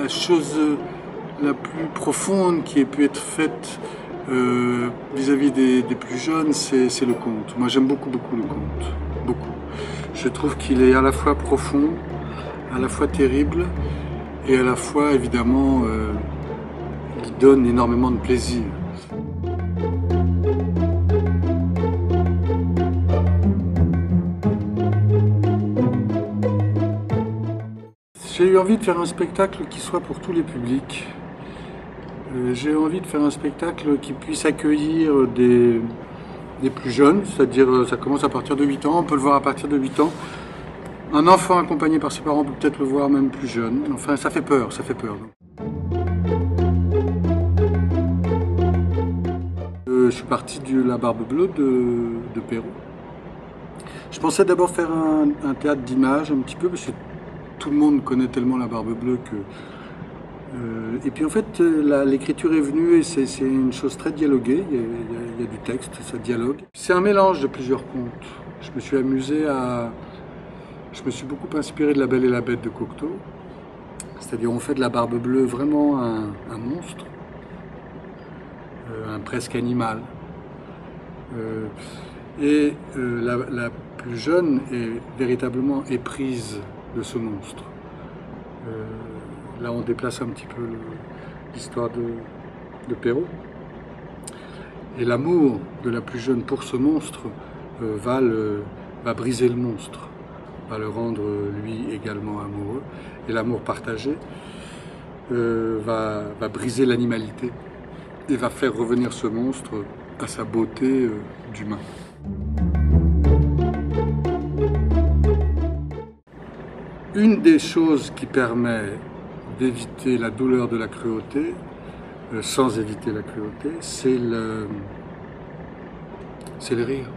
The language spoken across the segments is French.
la chose la plus profonde qui ait pu être faite vis-à-vis des plus jeunes, c'est le conte. Moi j'aime beaucoup le conte, beaucoup. Je trouve qu'il est à la fois profond, à la fois terrible et à la fois évidemment il donne énormément de plaisir. J'ai eu envie de faire un spectacle qui soit pour tous les publics. J'ai envie de faire un spectacle qui puisse accueillir des plus jeunes, c'est-à-dire ça commence à partir de 8 ans, on peut le voir à partir de 8 ans. Un enfant accompagné par ses parents peut peut-être le voir même plus jeune. Enfin, ça fait peur, ça fait peur. Je suis parti de La Barbe Bleue de Perrault. Je pensais d'abord faire un théâtre d'image un petit peu, parce que tout le monde connaît tellement La Barbe Bleue que... et puis en fait, l'écriture est venue et c'est une chose très dialoguée, il y a du texte, ça dialogue. C'est un mélange de plusieurs contes. Je me suis amusé à... Je me suis beaucoup inspiré de La Belle et la Bête de Cocteau. C'est-à-dire on fait de La Barbe Bleue vraiment un monstre, un presque animal. La plus jeune est véritablement éprise de ce monstre. Là, on déplace un petit peu l'histoire de Perrault. Et l'amour de la plus jeune pour ce monstre va briser le monstre, va le rendre lui également amoureux. Et l'amour partagé va briser l'animalité et va faire revenir ce monstre à sa beauté d'humain. Une des choses qui permet d'éviter la douleur de la cruauté, sans éviter la cruauté, c'est le rire.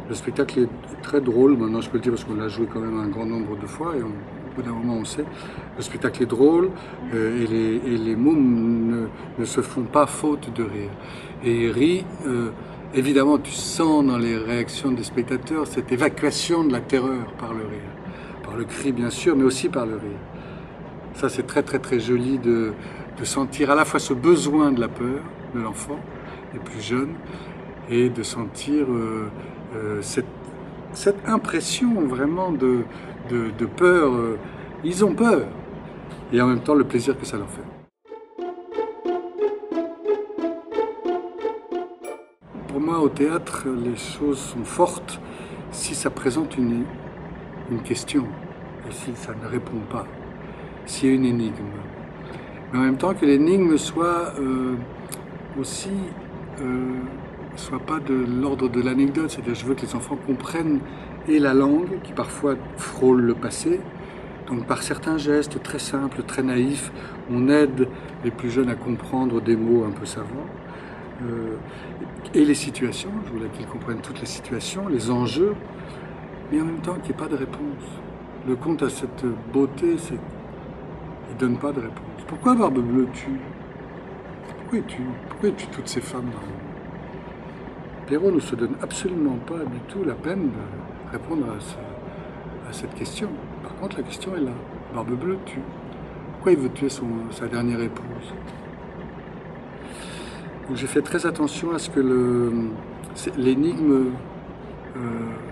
Le spectacle est très drôle, maintenant je peux le dire parce qu'on l'a joué quand même un grand nombre de fois et au bout d'un moment on sait. Le spectacle est drôle et les mots ne se font pas faute de rire. Et il rit, évidemment tu sens dans les réactions des spectateurs cette évacuation de la terreur par le rire. Par le cri bien sûr, mais aussi par le rire. Ça c'est très joli de sentir à la fois ce besoin de la peur de l'enfant, les plus jeunes, et de sentir cette impression vraiment de peur. Ils ont peur, et en même temps le plaisir que ça leur fait. Pour moi au théâtre, les choses sont fortes si ça présente une question, et si ça ne répond pas, s'il y a une énigme. Mais en même temps que l'énigme soit aussi, soit pas de l'ordre de l'anecdote, c'est-à-dire je veux que les enfants comprennent et la langue, qui parfois frôle le passé, donc par certains gestes très simples, très naïfs, on aide les plus jeunes à comprendre des mots un peu savants, et les situations, je voulais qu'ils comprennent toutes les situations, les enjeux, mais en même temps qu'il n'y ait pas de réponse. Le conte a cette beauté, il ne donne pas de réponse. Pourquoi Barbe Bleue tue? Pourquoi il tue toutes ces femmes? Perrault ne se donne absolument pas du tout la peine de répondre à cette question. Par contre, la question est là. Barbe Bleue tue. Pourquoi il veut tuer sa dernière épouse? Donc j'ai fait très attention à ce que l'énigme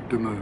demeure.